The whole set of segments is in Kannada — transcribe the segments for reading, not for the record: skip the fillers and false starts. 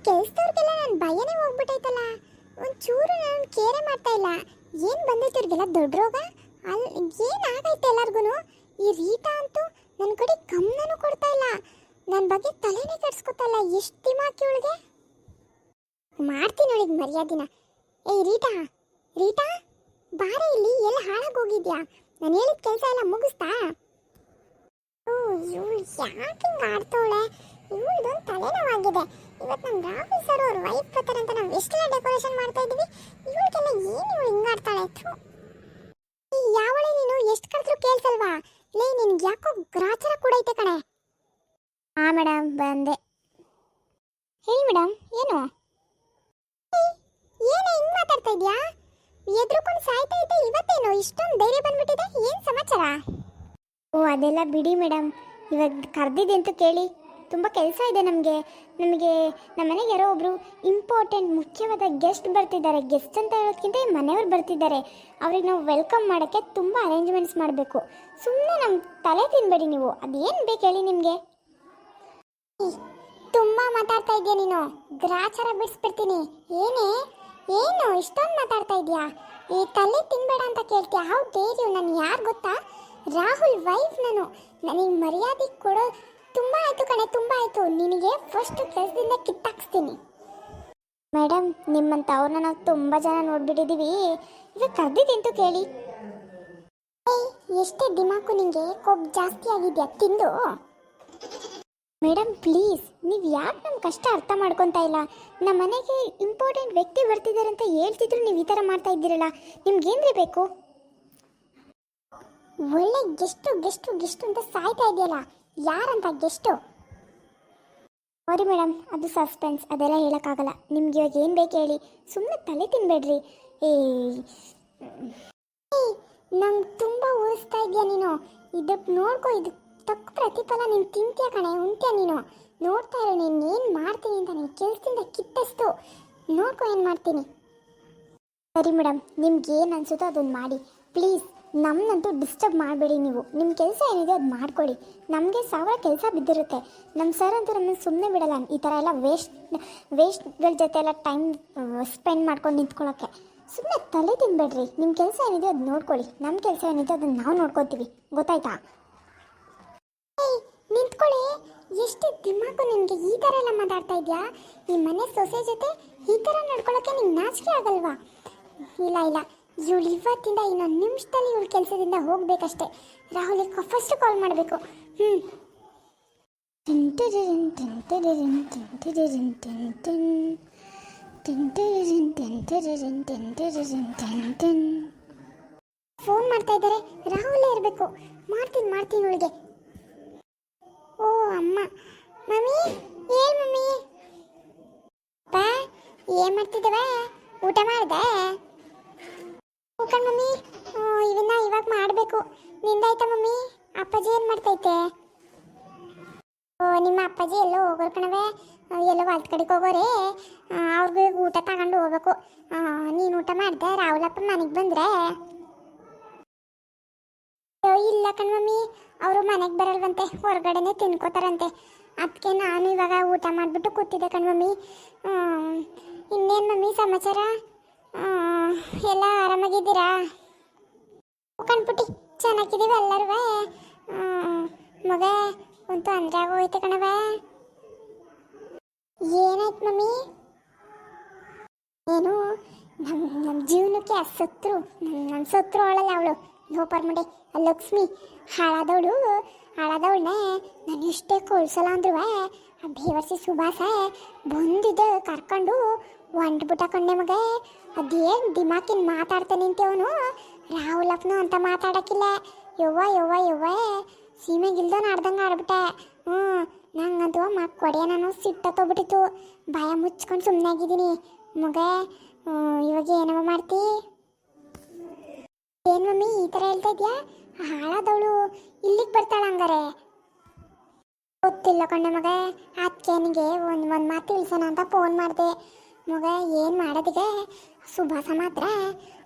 ಕೆಲ್ಸದವ್ರಿಗೆಲ್ಲ ನನ್ನ ಭಯನೇ ಹೋಗ್ಬಿಟ್ಟೈತಲ್ಲ. ಒಂಚೂರು ನಾನು ಕೇರೆ ಮಾಡ್ತಾ ಇಲ್ಲ. ಏನು ಬಂದೈತೆ ಇವ್ರಿಗೆಲ್ಲ ದೊಡ್ಡ ರೋಗ? ಅಲ್ಲಿ ಏನಾಗೈತೆ ಎಲ್ಲರಿಗೂ? ಈ ರೀಟಾ ಅಂತೂ ನನ್ನ ಕಡೆ ಗಮನನೂ ಕೊಡ್ತಾ ಇಲ್ಲ, ನನ್ನ ಬಗ್ಗೆ ತಲೆನೇ ಕೆಡ್ಸ್ಕೊತಾ ಇಲ್ಲ. ಎಷ್ಟು ದಿಮಾಕಿ ಇವಳಿಗೆ. ಮಾಡ್ತೀನಿ ಅವಳಿಗೆ ಮರ್ಯಾದಿನ. ಏಯ್ ರೀಟಾ, ರೀಟಾ ಬಾರೆ ಇಲ್ಲಿ. ಎಲ್ಲ ಹಾಳಾಗೋಗಿದ್ಯಾ? ನಾನು ಹೇಳಿದ ಕೆಲಸ ಎಲ್ಲ ಮುಗಿಸ್ತಾ? ಇವಳು ಯಾಕೆ ಹಿಂಗೆ ಆಡ್ತವಳೆ? ಇವಳದೊಂದು ತಲೆನೋವಾಗಿದೆ. ಇವತ್ತು ನಮ್ಮ ರಾಹುಲ್ ಸರ್ ಅವ್ರ ವೈಫ್ ಬರ್ತಾರೆ ಅಂತ ನಾವು ಎಷ್ಟೆಲ್ಲ ಡೆಕೋರೇಷನ್ ಮಾಡ್ತಾ ಇದ್ದೀವಿ. ಇವಳಿಗೆಲ್ಲ ಏನು ಇವಳು ಹಿಂಗೆ ಆಡ್ತಾಳೆ? ಯಾವಳೆ ನೀನು? ಎಷ್ಟು ಕರೆದ್ರೂ ಕೇಳ್ಸಲ್ವಾ? ಲೇ, ನಿನ್ಗೆ ಯಾಕೋ ಗ್ರಾಚಾರ ಕೂಡ ಐತೆ ಕಣೆ. ಹಾಂ ಮೇಡಮ್, ಬಂದೆ. ಹೇಳಿ ಮೇಡಮ್. ಏನು ಏನೇ ಹಿಂಗೆ ಮಾತಾಡ್ತಾ ಇದೆಯಾ? ಎದ್ರುಕೊಂಡು ಸಾಯ್ತಾ ಇದ್ದೆ, ಇವತ್ತೇನು ಇಷ್ಟೊಂದು ಧೈರ್ಯ ಬಂದ್ಬಿಟ್ಟಿದೆ? ಏನು ಸಮಾಚಾರ? ಓ ಅದೆಲ್ಲ ಬಿಡಿ ಮೇಡಮ್, ಇವಾಗ ಕರೆದಿದೆ ಅಂತ ಕೇಳಿ. ತುಂಬ ಕೆಲಸ ಇದೆ ನಮಗೆ ನಮ್ಮ ಮನೆಗೆ ಯಾರೋ ಒಬ್ಬರು ಇಂಪಾರ್ಟೆಂಟ್ ಮುಖ್ಯವಾದ ಗೆಸ್ಟ್ ಬರ್ತಿದ್ದಾರೆ. ಗೆಸ್ಟ್ ಅಂತ ಹೇಳೋದಕ್ಕಿಂತ ಮನೆಯವ್ರು ಬರ್ತಿದ್ದಾರೆ. ಅವ್ರಿಗೆ ನಾವು ವೆಲ್ಕಮ್ ಮಾಡೋಕ್ಕೆ ತುಂಬ ಅರೇಂಜ್ಮೆಂಟ್ಸ್ ಮಾಡಬೇಕು. ಸುಮ್ಮನೆ ನಮ್ಮ ತಲೆ ತಿನ್ಬೇಡಿ ನೀವು. ಅದೇನು ಬೇಕು ಹೇಳಿ ನಿಮಗೆ? ತುಂಬ ಮಾತಾಡ್ತಾ ಇದೆಯಾ ನೀನು? ಗ್ರಾಚಾರ ಬಿಡಿಸ್ಬಿಡ್ತೀನಿ. ಏನು ಇಷ್ಟೊಂದು ಮಾತಾಡ್ತಾ ಇದೆಯಾ? ಈ ತಲೆ ತಿನ್ಬೇಡ ಅಂತ ಕೇಳ್ತೀಯ? How dare you? ನಾನು ಯಾರು ಗೊತ್ತಾ? ರಾಹುಲ್ ವೈಫ್ ನಾನು. ನನಗೆ ಮರ್ಯಾದೆ ಕೊಡೋ. ತುಂಬ ಆಯಿತು ಕಣೆ, ತುಂಬ ಆಯಿತು. ನಿನಗೆ ಫಸ್ಟ್ ಕೆಲಸದಿಂದ ಕಿತ್ತಾಕ್ಸ್ತೀನಿ. ಮೇಡಮ್, ನಿಮ್ಮಂತ ಅವ್ರನ್ನ ನಾವು ತುಂಬ ಜನ ನೋಡ್ಬಿಟ್ಟಿದ್ದೀವಿ. ಇವಾಗ ಕರೆದಿದ್ದಂತೂ ಕೇಳಿ. ಎಷ್ಟೇ ದಿಮಾಕು ನಿಮಗೆ? ಕೊಬ್ಬು ಜಾಸ್ತಿ ಆಗಿದೆಯಾ ತಿಂದು? ಮೇಡಮ್ ಪ್ಲೀಸ್, ನೀವು ಯಾಕೆ ನಮ್ಮ ಕಷ್ಟ ಅರ್ಥ ಮಾಡ್ಕೊತಾ ಇಲ್ಲ? ನಮ್ಮ ಮನೆಗೆ ಇಂಪಾರ್ಟೆಂಟ್ ವ್ಯಕ್ತಿ ಬರ್ತಿದ್ದಾರೆ ಅಂತ ಹೇಳ್ತಿದ್ರು, ನೀವು ಈ ಥರ ಮಾಡ್ತಾ ಇದ್ದೀರಲ್ಲ. ನಿಮ್ಗೇನ್ರಿ ಬೇಕು? ಒಳ್ಳೆ ಗೆಸ್ಟು ಅಂತ ಸಾಯ್ತಾ ಇದೆಯಲ್ಲ. ಯಾರಂತ ಗೆಸ್ಟು? ಸಾರಿ ಮೇಡಮ್, ಅದು ಸಸ್ಪೆನ್ಸ್, ಅದೆಲ್ಲ ಹೇಳೋಕ್ಕಾಗಲ್ಲ. ನಿಮ್ಗೆ ಇವಾಗ ಏನು ಬೇಕು ಹೇಳಿ? ಸುಮ್ಮನೆ ತಲೆ ತಿನ್ಬೇಡ್ರಿ. ನಂಗೆ ತುಂಬ ಉಳಿಸ್ತಾ ಇದೆಯಾ ನೀನು? ಇದಕ್ಕೆ ನೋಡ್ಕೊ, ಇದು ತಕ್ಕ ಪ್ರತಿಫಲ ನೀನು ತಿಂತೀಯ ಕಣೆ, ಉಂತ್ಯ ನೀನು. ನೋಡ್ತಾ ಇರೋ ನೀನು ಏನು ಮಾಡ್ತೀನಿ ಅಂತ. ನೀನು ಕೆಲಸದಿಂದ ಕಿತ್ತಷ್ಟು ನೋಡ್ಕೊ ಏನು ಮಾಡ್ತೀನಿ. ಸರಿ ಮೇಡಮ್, ನಿಮ್ಗೆ ಏನು ಅನಿಸುತ್ತೋ ಅದನ್ನು ಮಾಡಿ ಪ್ಲೀಸ್. ನಮ್ಮನ್ನಂತೂ ಡಿಸ್ಟರ್ಬ್ ಮಾಡಬೇಡಿ ನೀವು. ನಿಮ್ಮ ಕೆಲಸ ಏನಿದೆ ಅದು ಮಾಡ್ಕೊಳ್ಳಿ. ನಮಗೆ ಸಾವಿರ ಕೆಲಸ ಬಿದ್ದಿರುತ್ತೆ. ನಮ್ಮ ಸರ್ ಅಂತೂ ನಮ್ಮನ್ನು ಸುಮ್ಮನೆ ಬಿಡಲ್ಲ. ಈ ಥರ ಎಲ್ಲ ವೇಸ್ಟ್ಗಳ ಜೊತೆ ಎಲ್ಲ ಟೈಮ್ ಸ್ಪೆಂಡ್ ಮಾಡ್ಕೊಂಡು ನಿಂತ್ಕೊಳ್ಳೋಕ್ಕೆ. ಸುಮ್ಮನೆ ತಲೆ ತಿನ್ಬೇಡ್ರಿ. ನಿಮ್ಮ ಕೆಲಸ ಏನಿದೆ ಅದು ನೋಡ್ಕೊಳ್ಳಿ. ನಮ್ಮ ಕೆಲಸ ಏನಿದೆ ಅದನ್ನು ನಾವು ನೋಡ್ಕೊತೀವಿ, ಗೊತ್ತಾಯ್ತಾ? ನಿಂತ್ಕೊಳ್ಳಿ. ಎಷ್ಟು ದಿಮಾಕು ನಿಮಗೆ? ಈ ಥರ ಎಲ್ಲ ಮಾತಾಡ್ತಾ ಇದೆಯಾ? ಈ ಮನೆ ಸೊಸೆ ಜೊತೆ ಈ ಥರ ನಡ್ಕೊಳ್ಳೋಕ್ಕೆ ನಿಮ್ಗೆ ನಾಚಿಕೆ ಆಗಲ್ವಾ? ಇಲ್ಲ, ಇವಳು ಇವತ್ತಿಂದ ಇನ್ನೊಂದು ನಿಮಿಷದಲ್ಲಿ ಇವಳು ಕೆಲಸದಿಂದ ಹೋಗಬೇಕಷ್ಟೆ. ರಾಹುಲಿಗೆ ಫಸ್ಟ್ ಕಾಲ್ ಮಾಡಬೇಕು. ಫೋನ್ ಮಾಡ್ತಾ ಇದ್ದಾರೆ. ರಾಹುಲೇ ಇರಬೇಕು. ಮಾಡ್ತೀನಿ ಇವಳಿಗೆ. ಓ ಅಮ್ಮ. ಮಮ್ಮಿ, ಏನ್ ಮಮ್ಮಿ? ಪಾ, ಏನು ಮಾಡ್ತಿದ್ದೇವೆ? ಊಟ ಮಾಡಿದೆ? ಮಮ್ಮಿ, ಇವನ್ನ ಇವಾಗ ಮಾಡಬೇಕು. ನಿಂದಾಯ್ತಾ ಮಮ್ಮಿ? ಅಪ್ಪಾಜಿ ಏನು ಮಾಡ್ತೈತೆ? ನಿಮ್ಮ ಅಪ್ಪಾಜಿ ಎಲ್ಲೋ ಹೋಗೋರು ಕಣವೆ, ಎಲ್ಲೋ ಹೊಲ್ದ ಕಡೆಗೆ ಹೋಗೋರೆ. ಅವ್ರಿಗೆ ಊಟ ತಗೊಂಡು ಹೋಗ್ಬೇಕು. ನೀನು ಊಟ ಮಾಡಿದೆ? ರಾಹುಲಪ್ಪ ಮನೆಗೆ ಬಂದ್ರೆ? ಇಲ್ಲ ಕಣ್ಮಮ್ಮಿ, ಅವರು ಮನೆಗೆ ಬರಲ್ವಂತೆ, ಹೊರಗಡೆನೆ ತಿನ್ಕೋತಾರಂತೆ. ಅದಕ್ಕೆ ನಾನು ಇವಾಗ ಊಟ ಮಾಡಿಬಿಟ್ಟು ಕೂತಿದ್ದೆ ಕಣ್ಮಮ್ಮಿ. ಇನ್ನೇನು ಮಮ್ಮಿ ಸಮಾಚಾರ? ಎಲ್ಲ ಆರಾಮಾಗಿದ್ದೀರಾ? ಕಣ್ಪುಟ್ಟಿ, ಚೆನ್ನಾಗಿದ್ದೀವಿ ಎಲ್ಲರೂ. ಮಗ ಒಂದು ತೊಂದರೆ ಆಗೋಯ್ತು ಕಣವ. ಏನಾಯ್ತು ಮಮ್ಮಿ? ಏನು ನಮ್ಮ ಜೀವನಕ್ಕೆ ನನ್ನ ಸತ್ರು ಅವಳಲ್ಲ ಅವಳು ಲೋಪರ್ ಮುಂಡೆ ಲಕ್ಷ್ಮಿ. ಹಾಳಾದವಳನ್ನ ನಾನು ಇಷ್ಟೇ ಕೊಳ್ಸಲ್ಲ ಅಂದ್ರೂ ಆ ಬೇವರ್ಸಿ ಸುಭಾಸ ಬಂದಿದ್ದೆ ಕರ್ಕೊಂಡು ಹೊಂಟ್ಬಿಟ್ಟ ಕಣ್ಣೆ ಮಗ. ಅದೇನು ದಿಮಾಕಿನ ಮಾತಾಡ್ತಾ ನಿಂತೇವನು. ರಾಹುಲಪ್ಪನು ಅಂತ ಮಾತಾಡೋಕ್ಕಿಲ್ಲ. ಯವ್ವ ಸೀಮೆಗಿಲ್ದೋ ಆಡ್ದಂಗೆ ಆಡ್ಬಿಟ್ಟೆ. ನಂಗಂತೂ ಕೊಡೆಯ ನಾನು ಸಿಟ್ಟತ್ತೋಗ್ಬಿಟ್ಟಿತ್ತು. ಭಯ ಮುಚ್ಕೊಂಡು ಸುಮ್ಮನೆ ಆಗಿದ್ದೀನಿ ಮಗ. ಇವಾಗ ಏನವ ಮಾಡ್ತಿ? ಏನು ಮಮ್ಮಿ ಈ ಥರ ಹೇಳ್ತಾ ಇದೆಯಾ? ಹಾಳಾದವಳು ಇಲ್ಲಿಗೆ ಬರ್ತಾಳ ಹಂಗಾರೆ? ಗೊತ್ತಿಲ್ಲ ಕಣ್ಣೆ ಮಗ. ಅದಕ್ಕೆ ಒಂದು ಮಾತು ತಿಳಿಸೋಣ ಅಂತ ಫೋನ್ ಮಾಡಿದೆ ಮಗ. ಏನು ಮಾಡೋದಿಗೆ? ಸುಭಾಸ ಮಾತ್ರ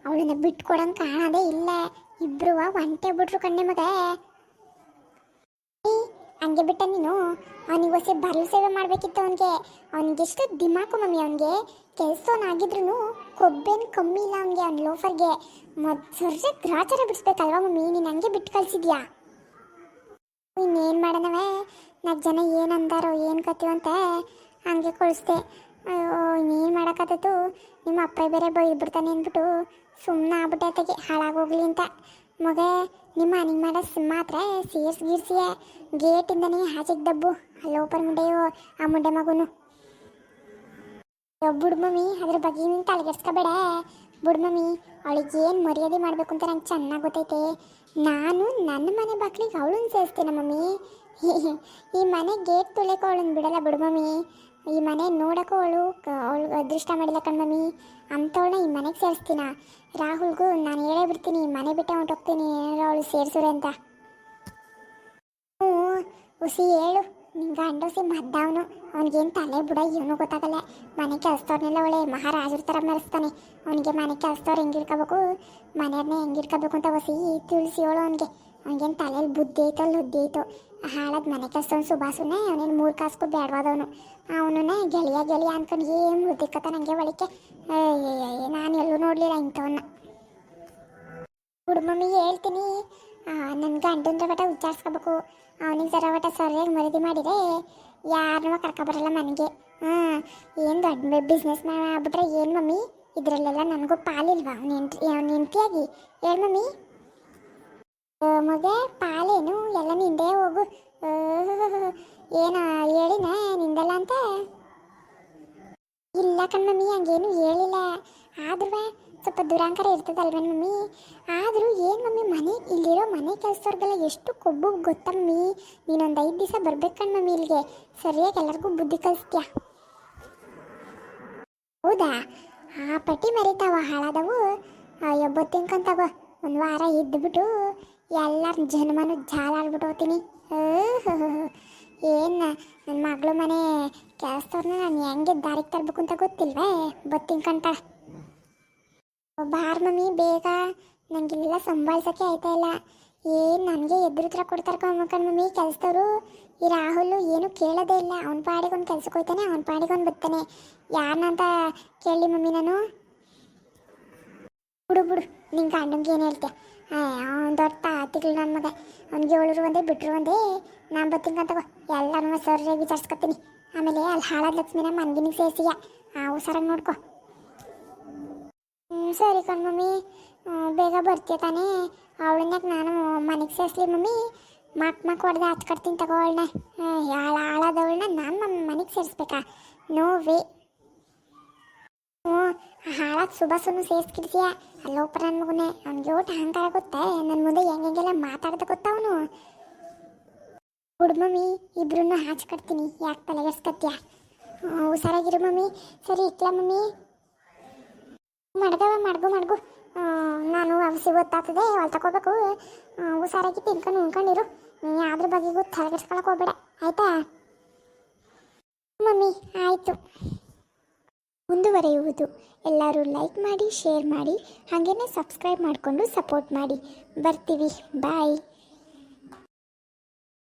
ಅವಳನ್ನ ಬಿಟ್ಕೊಡಂಗೆ ಕಾಣೋದೇ ಇಲ್ಲ. ಇಬ್ರು ಒಂಟೆ ಬಿಟ್ರು ಕಣ್ಣೆ ಮಗ. ಹಂಗೆ ಬಿಟ್ಟ ನೀನು ಅವನಿಗೆ ಹೊಸ ಬರಲು ಸೇವೆ ಮಾಡಬೇಕಿತ್ತು ಅವನಿಗೆ ಎಷ್ಟು ದಿಮಾಕು ಮಮ್ಮಿ ಅವನಿಗೆ ಕೆಲಸವನ್ನಾಗಿದ್ರು ಕೊಬ್ಬೇನು ಕಮ್ಮಿ ಇಲ್ಲ ಅವನಿಗೆ ಅವ್ನ ಲೋಫರ್ಗೆ ಸರ್ಜೆ ಗ್ರಾಚಾರ ಬಿಡಿಸ್ಬೇಕಲ್ವಾ ಮಮ್ಮಿ ನೀನು ಹಂಗೆ ಬಿಟ್ಟು ಕಳಿಸಿದ್ಯಾ ಇನ್ನೇನು ಮಾಡೋಣವೇ 4 ಜನ ಏನಂದಾರೋ ಏನು ಕತೀವೋ ಅಂತ ಹಂಗೆ ಕಳಿಸ್ದೆ ಅಯ್ಯೋ ಇನ್ನೇನು ಮಾಡೋಕ್ಕಾದತ್ತು ನಿಮ್ಮ ಅಪ್ಪ ಬೇರೆ ಬೈದ್ಬಿಡ್ತಾನೆ ಅಂದ್ಬಿಟ್ಟು ಸುಮ್ಮನೆ ಆಗ್ಬಿಟ್ಟೆ ಆತಗೆ ಹಾಳಾಗೋಗ್ಲಿ ಅಂತ ಮಗ ನಿಮ್ಮ ಮನೆಗೆ ಮಾಡೋ ಮಾತ್ರ ಗೀರ್ಸಿಯೇ ಗೇಟಿಂದನೇ ಆಚೆಗೆ ದಬ್ಬು ಅಲ್ಲೋಪರ್ ಮುಂಡೆಯೋ ಆ ಮುಂಡೆ ಮಗುನು ಬುಡ್ ಮಮ್ಮಿ ಅದ್ರ ಬಗ್ಗೆ ನೀನು ತಲೆಗೆಡ್ಸ್ಕೋಬೇಡ ಬುಡ್ ಮಮ್ಮಿ ಅವಳಿಗೆ ಏನು ಮರ್ಯಾದೆ ಮಾಡಬೇಕು ಅಂತ ನಂಗೆ ಚೆನ್ನಾಗಿ ಗೊತ್ತೈತೆ ನಾನು ನನ್ನ ಮನೆ ಬಾಕ್ಲಿಗೆ ಅವಳನ್ನ ಸೇರಿಸ್ತೀನ ಮಮ್ಮಿ ಈ ಮನೆ ಗೇಟ್ ತುಳಿಯಕ್ಕೂ ಅವಳನ್ನ ಬಿಡಲ್ಲ ಬಿಡು ಮಮ್ಮಿ ಈ ಮನೆ ನೋಡೋಕ್ಕೂ ಅವಳು ಅದೃಷ್ಟ ಮಾಡಿಲ್ಲ ಕಣ್ಮಮ್ಮಿ ಅಂಥವಳನ್ನ ಈ ಮನೆಗೆ ಸೇರಿಸ್ತೀನ ರಾಹುಲ್ಗೂ ನಾನು ಹೇಳೇ ಬಿಡ್ತೀನಿ ಮನೆ ಬಿಟ್ಟೆ ಹೊಂಟೋಗ್ತೀನಿ ಏನಾರು ಅವಳು ಸೇರಿಸುರೆ ಅಂತ ಹ್ಞೂ ಹುಸಿ ಹೇಳು ನಿಂಗೆ ಗಂಡಸಿ ಮದ್ದವನು ಅವ್ನಿಗೇನು ತಲೆ ಬುಡ ಇವನು ಗೊತ್ತಾಗಲ್ಲ ಮನೆ ಕೆಲಸದವ್ರನ್ನೆಲ್ಲ ಒಳ್ಳೆ ಮಹಾರಾಜರ ಥರ ಮೆರೆಸ್ತಾನೆ ಅವನಿಗೆ ಮನೆ ಕೆಲಸದವ್ರು ಹೆಂಗಿರ್ಕೋಬೇಕು ಮನೆಯವ್ರನ್ನೇ ಹೆಂಗಿರ್ಕೋಬೇಕು ಅಂತ ಹೊಸಿ ತಿಳಿಸಿ ಹೇಳು ಅವ್ನಿಗೇನು ತಲೆಯಲ್ಲಿ ಬುದ್ಧಿ ಐತೋ ಲುದ್ದಿ ಐತೋ ಹಾಳಾದ ಮನೆ ಕೆಲಸದವ್ನು ಸುಭಾಸುನೇ ಅವನೇನು 3 ಕಾಸ್ಗೂ ಬೇಡವಾದವನು ಅವನೇ ಗೆಳೆಯ ಅಂದ್ಕೊಂಡು ಏನು ಮುದ್ದಿಕ್ಕತ್ತ ನನಗೆ ಒಳಕ್ಕೆ ನಾನು ಎಲ್ಲೂ ನೋಡಲಿಲ್ಲ ಇಂಥವನ್ನ ಹುಡುಮಮ್ಮಿಗೆ ಹೇಳ್ತೀನಿ ನನ್ನ ಗಂಡಂದ್ರ ಬಟ ವಿಚಾರಿಸ್ಕೋಬೇಕು ಅವನಿಗೆ ಜರ ಬಟ ಸರಿಯಾಗಿ ಮರಿದಿ ಮಾಡಿದರೆ ಯಾರನ್ನೂ ಕರ್ಕೊಬರಲ್ಲ ಮನೆಗೆ ಏನು ದೊಡ್ಡ ಬಿಸ್ನೆಸ್ ಆಗ್ಬಿಟ್ರೆ ಏನು ಮಮ್ಮಿ ಇದರಲ್ಲೆಲ್ಲ ನನಗೂ ಪಾಲಿಲ್ವಾ ಅವ್ನ ಹೆಂಡತಿಯಾಗಿ ಹೇಳು ಮಮ್ಮಿ ಮಗ ಪಾಲೇನು ಎಲ್ಲ ನಿಂದೆ ಹೋಗು ಏನು ಹೇಳಿನ ನಿಂದಲ್ಲ ಅಂತ ಇಲ್ಲ ಕಣ್ಮಮ್ಮಿ ಹಂಗೇನು ಹೇಳಿಲ್ಲ ಆದ್ರೂ ಸ್ವಲ್ಪ ದುರಾಂಕಾರ ಇರ್ತದಲ್ವೇನು ಮಮ್ಮಿ ಆದರೂ ಏನು ಮಮ್ಮಿ ಮನೆ ಇಲ್ಲಿರೋ ಮನೆ ಕೆಲಸದವ್ರಿಗೆಲ್ಲ ಎಷ್ಟು ಕೊಬ್ಬು ಗೊತ್ತಾ ಮಮ್ಮಿ ನೀನೊಂದು 5 ದಿವಸ ಬರ್ಬೇಕು ಕಣ್ಮಮ್ಮಿ ಇಲ್ಲಿಗೆ ಸರಿಯಾಗಿ ಎಲ್ಲರಿಗೂ ಬುದ್ಧಿ ಕಲಿಸ್ತೀಯ ಹೌದಾ ಆ ಪಟ್ಟಿ ಮರಿತಾವ ಹಾಳಾದವು ತಿನ್ಕೊಂತಾವ ಒಂದು ವಾರ ಇದ್ದುಬಿಟ್ಟು ಎಲ್ಲರ ಜನ್ಮನು ಜಾಲಾಡ್ಬಿಟ್ಟು ಹೋಗ್ತೀನಿ ಏನು ನನ್ನ ಮಗಳು ಮನೆ ಕೆಲಸದವ್ರನ್ನ ನಾನು ಹೆಂಗೆ ದಾರಿಗೆ ತರಬೇಕು ಅಂತ ಗೊತ್ತಿಲ್ವೇ ಬತ್ತಿನ್ಕಂತ ಬಾರ್ ಮಮ್ಮಿ ಬೇಗ ನನಗೆಲ್ಲ ಸಂಭಾಳಿಸೋಕ್ಕೆ ಆಯ್ತಾ ಇಲ್ಲ ಏನು ನನಗೆ ಎದುರುತ್ರ ಕೊಡ್ತಾರೆ ಮಮ್ಮಿ ಕೆಲಸದವರು ಈ ರಾಹುಲ್ ಏನು ಕೇಳೋದೇ ಇಲ್ಲ ಅವ್ನ ಪಾಡಿಗೆ ಒಂದು ಕೆಲ್ಸಕ್ಕೆ ಹೋಗ್ತಾನೆ ಅವ್ನ ಪಾಡಿಗೆ ಒಂದು ಬರ್ತಾನೆ ಯಾರನ್ನಂತ ಕೇಳಿ ಮಮ್ಮಿ ನಾನು ಬಿಡು ನಿಂಗೆ ಗಂಡಂಗೆ ಏನು ಹೇಳ್ತೆ ಅವ್ನು ದೊಡ್ಡ ತಿಗಳು ನನ್ನ ಮಗ ಅವ್ನಿಗೆ 7 ಒಂದೇ ಬಿಟ್ಟರು ಒಂದೇ ನಾನು ಬರ್ತೀನಂತಗೋ ಎಲ್ಲರೂ ಸರಿಯಾಗಿ ವಿಚಾರಿಸ್ಕೊತೀನಿ ಆಮೇಲೆ ಅಲ್ಲಿ ಹಾಳಾದ ಲಕ್ಷ್ಮಿನ ಮನ್ಗಿನಿಗೆ ಸೇರಿಸಿಯ ಹುಷಾರಾಗಿ ನೋಡ್ಕೊ ಸರಿ ಕಣ್ಮಮ್ಮಿ ಬೇಗ ಬರ್ತೀಯ ತಾನೇ ಅವಳನ್ನ ನಾನು ಮನೆಗೆ ಸೇರಿಸ್ಲಿ ಮಮ್ಮಿ ಮಕ್ ಹೊಡೆದು ಹಚ್ಕಡ್ತೀನಿ ತಗೋ ಅವಳನ್ನ ಹಾಳಾದವಳನ್ನ ನಾನು ಮನೆಗೆ ಸೇರಿಸ್ಬೇಕಾ ನೋ ವೇ ಹಾಳಾದ ಸುಭಾಸನ್ನು ಸೇರಿಸ್ಕಿಡ್ತೀಯ ಅಲ್ಲೋಪ ನನ್ನ ಮಗುನೇ ಅವ್ನಿಗೆ ಓಟ್ ಅಹಂಕಾರ ಗೊತ್ತಾ ನನ್ನ ಮುಂದೆ ಹೆಂಗೆಲ್ಲ ಮಾತಾಡ್ದ ಗೊತ್ತಾ ಅವನು ಹುಡು ಮಮ್ಮಿ ಇಬ್ರು ಹಾಚ್ಕಡ್ತೀನಿ ಯಾಕೆ ತಲೆಗೆಡ್ಸ್ಕತ್ತೀಯ ಹುಷಾರಾಗಿರು ಮಮ್ಮಿ ಸರಿ ಇಕ್ಲ ಮಮ್ಮಿ ಮಡ್ಗು ನಾನು ಅವಸಿ ಗೊತ್ತಾಗ್ತದೆ ಹೊಲ್ ತಗೋಬೇಕು ಹುಷಾರಾಗಿ ತಿನ್ಕೊಂಡು ಉಣ್ಕೊಂಡಿರು ಯಾವ್ದ್ರ ಬಗೆಗೂ ತಲೆಗೆಡ್ಸ್ಕೊಳಕ್ಕೆ ಹೋಗ್ಬೇಡ ಆಯ್ತಾ ಮಮ್ಮಿ ಆಯಿತು ಮುಂದುವರೆಯುವುದು ಎಲ್ಲರೂ ಲೈಕ್ ಮಾಡಿ ಶೇರ್ ಮಾಡಿ ಹಾಗೆಯೇ ಸಬ್ಸ್ಕ್ರೈಬ್ ಮಾಡಿಕೊಂಡು ಸಪೋರ್ಟ್ ಮಾಡಿ ಬರ್ತೀವಿ ಬಾಯ್